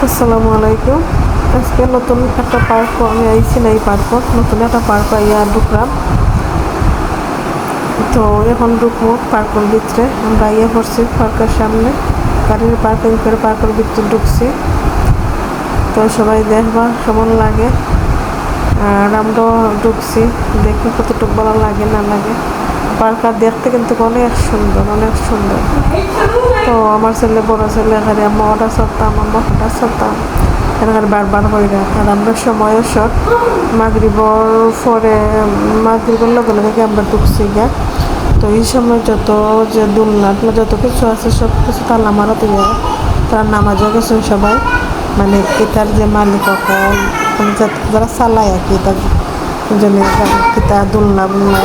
আসসালামু আলাইকুম। আজকে নতুন একটা পার্ক আমি আইছি না, এই পার্ক নতুন একটা পার্ক আইয়া ঢুকলাম। তো এখন ঢুকবো পার্কের ভিতরে। আমরা আইয়া পড়ছি পার্কের সামনে, গাড়ির পার্কিং করে পার্কের ভিতরে ঢুকছি। তো সবাই দেখবা কেমন লাগে, আর আমরাও ঢুকছি, দেখি কতটুকু ভালো লাগে না লাগে। পার্কটা দেখতে কিন্তু অনেক সুন্দর, অনেক সুন্দর। তো আমার ছেলে, বড় ছেলে এখানে আম্মা অর্ডার করতাম, আম্মা অর্ডার করতাম এখানে বারবার হইরা। আর আমরা সময়ও শট মাগরিবর পরে, মাগরিবের লগে লগে আমরা ঢুকছি গা। তো এই সময় যত যে দুলনা যত কিছু আছে সব কিছু তালা মারা দিয়ে তারা নামাজও গেছেন সবাই, মানে এটার যে মালিক মানে যারা চালায় আর কি, এটা জন্য কিতা দুলনা বুলনা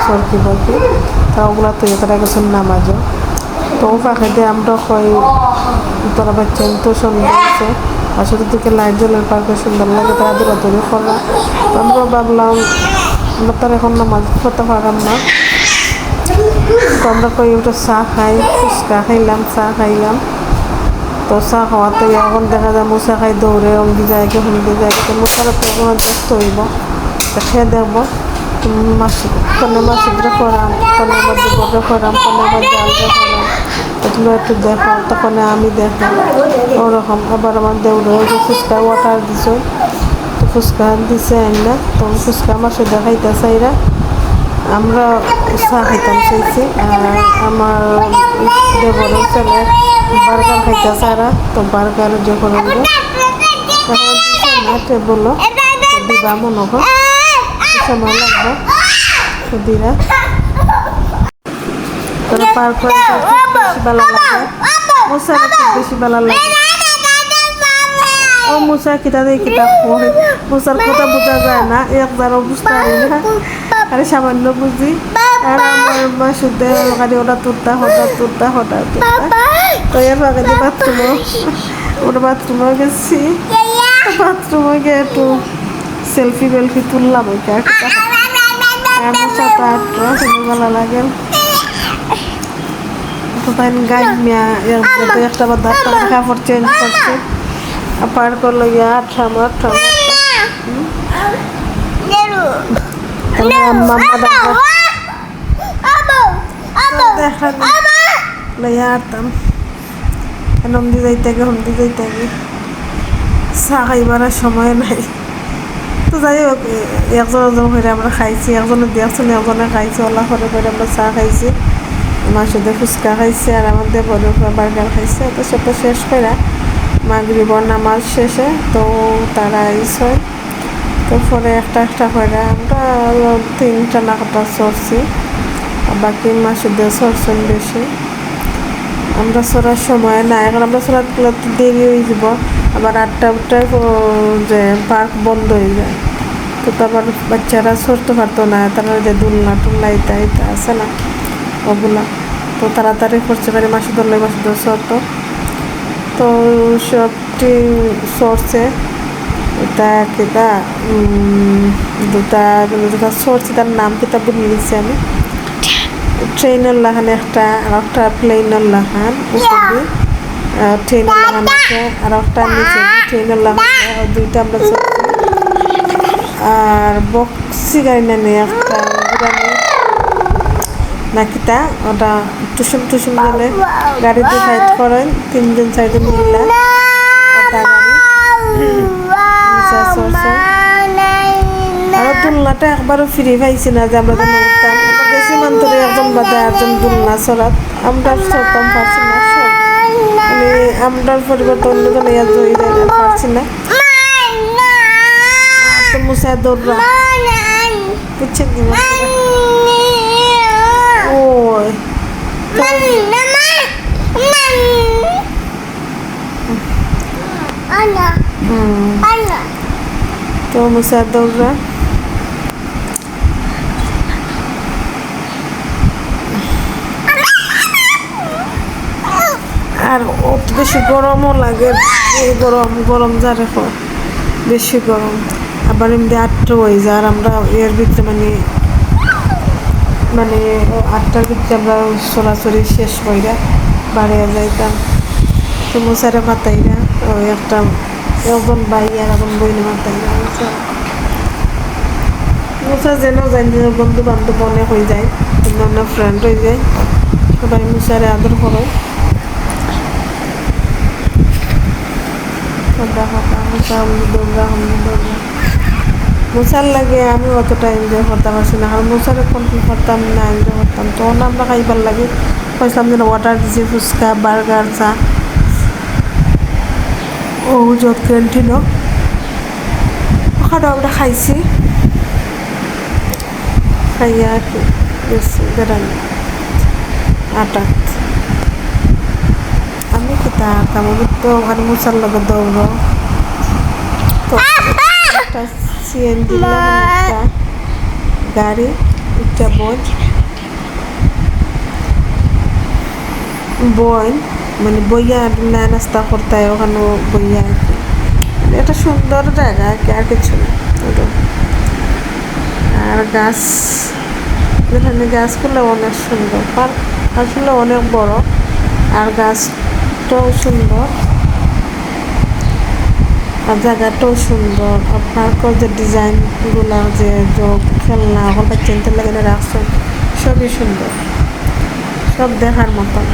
সরকি বরকি, তা ওগুলা তো তারা গেছেন নামাজও। তো ও পাখে দিয়ে আমরা কই তোরা বাচ্চা তো সুন্দর আছে, আসলে দিকে লাইট জ্বলের পার্কে সুন্দর লাগে, তারা দৌড়াদৌড়ি করা। তো আমরা ভাবলাম আমরা তার এখন নামাজ পড়তে পারলাম না। তো আমরা কই ওটা চা খাই, ফুচকা খাইলাম, চা খাইলাম। তো চা খাওয়াতে এখন দেখা যায় মোচা খাই দৌড়ে অঙ্গি যায় কি হুমকি যায়, তো মোচার তো কোনো দেখতে হইব, খেয়ে দেখবো মাসিক ফোনে মাসিকরা করাম, ফোনে আমার দুপুরে করাম, ফোনে আমার জালরে করাম, এগুলো একটু দেখো। তখন আমি দেখো ওরকম। আবার আমার দেউরে ফুচকা ওয়াটার দিছে, তো ফুচকা দিছে আইনা, তো ফুচকা আমার সাথে খাইতে চাইরা আমরা চা খাইতাম চাইছি। আর আমার দেবরের ছেলে বার্গার খাইতে চাইরা, তো বার্গার যখন না টেবলো দিবা মনে হয় সময় লাগবে দিরা। তোরা পার করে বেশি ভালো লাগে, মোসারা খুব বেশি ভালো লাগে। ও মোসা কিতা দিয়ে কিতা মোসার কথা বোঝা যায় না, একবার বুঝতে পারি না, আরে সামান্য বুঝি। আর আমার মা শুদ্ধ গাড়ি ওটা তুলতা হঠাৎ তুলতা হঠাৎ তুলতা। তো এর আগে যে ওটা বাথরুমে গেছি, বাথরুমে গিয়ে একটু সেলফি বেলফি তুললাম। ওইটা আমার সাথে আটটা ভালো লাগে। তো তাই গাই মিয়া একটা বা দাঁতটা কাপড় চেঞ্জ করছে, পার করলো গিয়ে আঠাম আটতাম হমদি যাইতে গে চা খাইবার সময় নাই। তো যাই হোক, একজন করে আমরা খাইছি, একজনে দেখছেন একজনে খাইছি, ওলা করে করে আমরা চা খাইছি, আমার সাথে ফুচকা খাইছি, আর আমাদের বড় বার্গার খাইছে। তো সেটা শেষ করে মাগরিবর নামাজ শেষে তো তারা আইসে। তো পরে একটা একটা করে আমরা 3টা না 4টা সরছি, বাকি মাসুদে সরছেন বেশি। আমরা সরার সময় না, এখন আমরা সরাত দেরি হয়ে যাব, আবার 8টায় যে পার্ক বন্ধ হয়ে যায়। তো তারপর বাচ্চারা সরতে পারতো না, তারা যে দুলনা টুলনা এটা আছে না ওগুলা, তো তাড়াতাড়ি করছে পারে মাসুদুর সরতো। তো সবটি সরছে, এটা কিতা দুটা সরছে, তার নাম কিতা বলে দিচ্ছি আমি। ট্রেনের লাহান একটা, আর একটা প্লেনের লাহান উপরে ট্রেনের লাহান আছে, আর একটা নিচে ট্রেনের লাহান, দুইটা আমরা চলছি। আর বক্সি গাড়ি না নেই একটা নাকিতা, ওটা টুসুম গেলে গাড়ি দিয়ে সাইড করেন 3জন সাইডে মিললা ওটা গাড়ি চলছে। আর দুলনাটা একবারও ফ্রি পাইছি না যে আমরা উঠতাম, বেশি মান্তরে একজন বাদে একজন দুলনা চড়াত আমরা চড়তাম পারছি না, মানে আমরা পরিবর্তন অন্যজন ইয়া জয়ী পারছি না। তো মুসা দৌড়া বুঝছেন কি তো মুসা দৌড়া। আর অত বেশি গরমও লাগে, এই গরম যা রেখো বেশি গরম, আবার এমনি 8টা হয়ে যায়। আর আমরা এর ভিতরে মানে 8টার ভিতরে আমরা চলাচলি শেষ করে বাড়িয়ে যাইতাম। তো মোসারে পাতাইরা ওই একটা একজন ভাই আর এখন বইনে মাতাই মুসা যেন যাই নিজের বন্ধু বান্ধব অনেক হয়ে যায়, কিন্তু অনেক ফ্রেন্ড হয়ে যায়, সবাই মুসারে আদর করে। মুসার লাগে আমি অতটা এনজয় করতাম আসি না, আর মুসারে কন্ট্রোল করতাম না, এনজয় করতাম। তখন আমরা খাইবার লাগে কইসলাম যেন ওয়াটার দিছি, ফুচকা, বার্গার, চা, ও যত ক্যান্টিনও ওখানে আমরা খাইছি, খাইয়া আর কি গেছি বেড়ানি আটাত। আমি কিতা আঁকতাম, আমি তো ওখানে মুসার লগে দৌড় তো একটা সিএনজি একটা গাড়ি একটা বই মানে বইয়া না নাস্তা করতে হয় ওখানে, বইয়া আর কি একটা সুন্দর জায়গা আর কি, আর কিছু না। আর গাছ, যেখানে গাছগুলো অনেক সুন্দর, পার্ক আসলে অনেক বড়, আর গাছটাও সুন্দর আর জায়গাটাও সুন্দর। আর পার্কের যে ডিজাইনগুলো, যে খেলনা এখন বাচ্চাদের লাগে রাখছেন, সবই সুন্দর, সব দেখার মতন,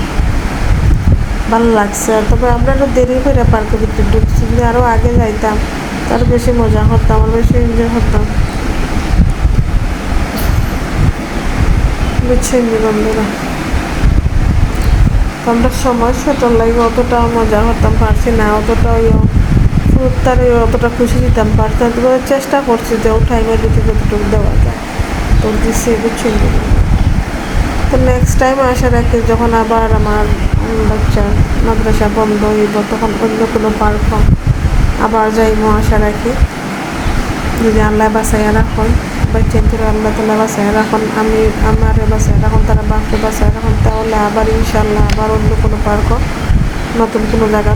ভালো লাগছে। তবে আমরা একটু দেরি করে পার্কের ভিতরে ঢুকছি, যদি আরও আগে যাইতাম তার বেশি মজা করতাম, আর বেশি এনজয় করতাম, বুঝছেন বন্ধুরা। আমরা সময় সেটার লাগে অতটা মজা করতাম পারছি না, অতটা ফুরতার অতটা খুশি দিতাম পারছি না, তবে চেষ্টা করছি যে ও টাইমের ভিতরে যতটুকু দেওয়া যায় তো দিচ্ছি, বুঝছেন। তো নেক্সট টাইম আশা রাখি যখন আবার আমার বাচ্চার মাদ্রাসা বন্ধ হইব, তখন অন্য কোনো পার্ক আবার যাইব আশা রাখি, যদি আল্লাহ বাসাইয়া রাখুন, বাচ্চা আল্লাহ তালা বাসায় রাখুন, আমি আমার বাসায় রাখুন, তারা বাপকে বাসায় রাখুন, তাহলে আবার ইনশাল্লাহ আবার অন্য কোনো পার্ক, নতুন কোনো জায়গা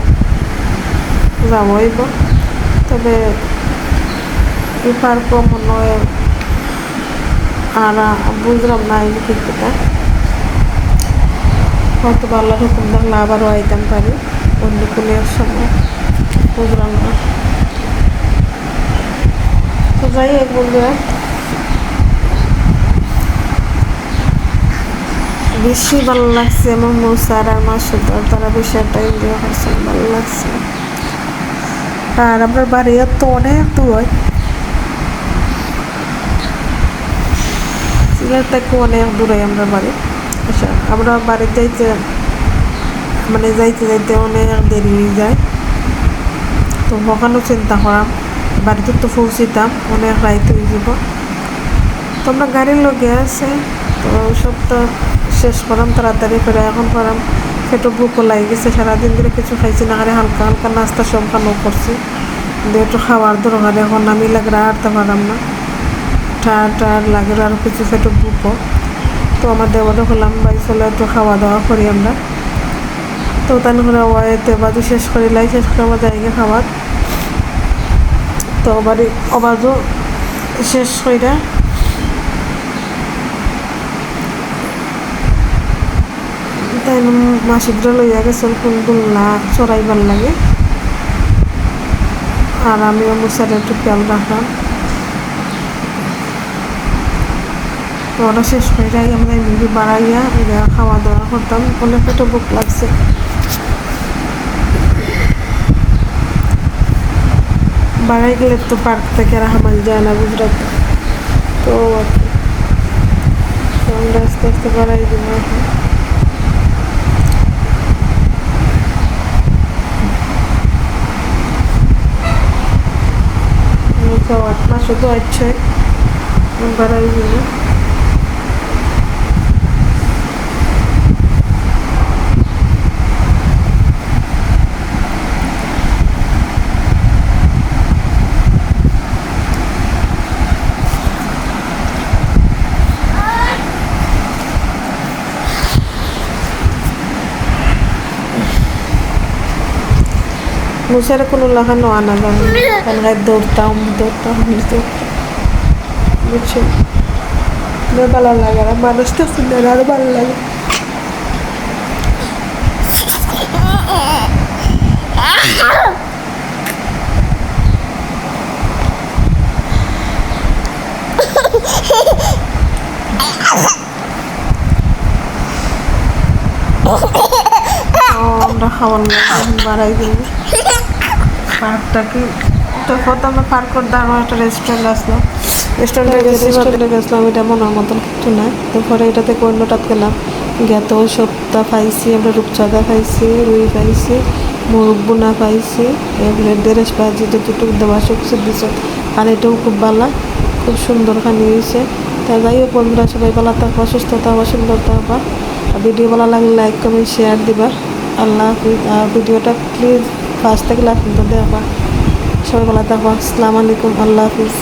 যাবো হইব। তবে এই পার্কও মনে হয় আর বুঝলাম না এই ক্ষেত্রটা, হয়তো আল্লাহ হুকুম থাকলে আবারও আইতাম পারি অন্য কোনো এক সময়, বুঝলাম না। তো যাই হোক বন্ধুরা, বেশি ভালো লাগছে আমার মৌসার আর মাসুদ, তারা বেশি একটা এনজয় করছে, ভালো লাগছে। আর আপনার বাড়ি তো অনেক দূর হয়, সিলেট থেকে অনেক দূরে আমরা বাড়ি। আচ্ছা, আমরা বাড়িতে যাইতে মানে যাইতে যাইতে অনেক দেরি হয়ে যায়, তো ওখানেও চিন্তা করাম বাড়িতে তো পৌঁছিতাম অনেক রাইত হয়ে যাব। তো আমরা গাড়ির লগে আছে, তো সব তো শেষ করাম তাড়াতাড়ি করে, এখন করাম পেটও বুকও লাগে গেছে, সারাদিন ধরে কিছু খাইছি না, হালকা হালকা নাস্তা সব খানো করছি, একটু খাওয়ার দরকার, এখন আমি লাগে হাঁটতে পারাম না, টায়ার লাগে আরও কিছু পেটও বুকও। তো আমার দেবতা হলাম ভাই চলে একটু খাওয়া দাওয়া করি আমরা, তো তান করে ওয়াইতে বাজু শেষ করিলাই, শেষ করে আমার জায়গা খাবার, তো বাড়ি অবাজও শেষ কইরা তাই মাসিকরা লইয়া গেছেন ফুলগুলা চড়াইবার লাগে, আর আমিও মুসারে একটু খেয়াল রাখলাম। তো ওরা শেষ কইরাই আমরা এমনি বাড়াইয়া খাওয়া দাওয়া করতাম, অনেক পেটে বুক লাগছে। বাড়াই গেলে তো পার্ক থেকে রাখামাল যায় না গুজরাটে, তো আমরা আস্তে আস্তে বাড়াই দিব এখন। মাসও তো আছে বাড়াই দিব। মুসারে কোনো লাগানো আনা জানো, কানগায় দৌড়তাম বুঝছো, ভালো লাগে, আর মানুষটা সুন্দর আরো ভালো লাগে। খাওয়ার বাড়াই দিন পার্কটা কি তো প্রথমে পার্ক করতে আমার একটা রেস্টুরেন্ট আসলো রেস্টুরেন্টে গেছিলাম এটা মনের মতন কিছু নাই তারপরে এটা থেকে অন্যটাত গেলাম গেত সপ্তাহ পাইছি আমরা রূপচাঁদা পাইছি রুই পাইছি মুরগ বোনা পাইছি এগুলো দেরেস ভাজি যতটুকু দেওয়া সবজি দিছে পানিটাও খুব ভালো খুব সুন্দর পানি হয়েছে তা যাই হোক বন্ধুরা সবাই ভালো থাকবা সুস্থ থাকবা সুন্দর থাকবা আর ভিডিও ভালো লাগলে লাইক কমেন্ট শেয়ার দিবা আল্লাহ হাফিজ আর ভিডিওটা প্লিজ ফার্স্ট থেকে লাস্ট পর্যন্ত দেখবা সবাই ভালো থাকবা আসসালামু আলাইকুম আল্লাহ হাফিজ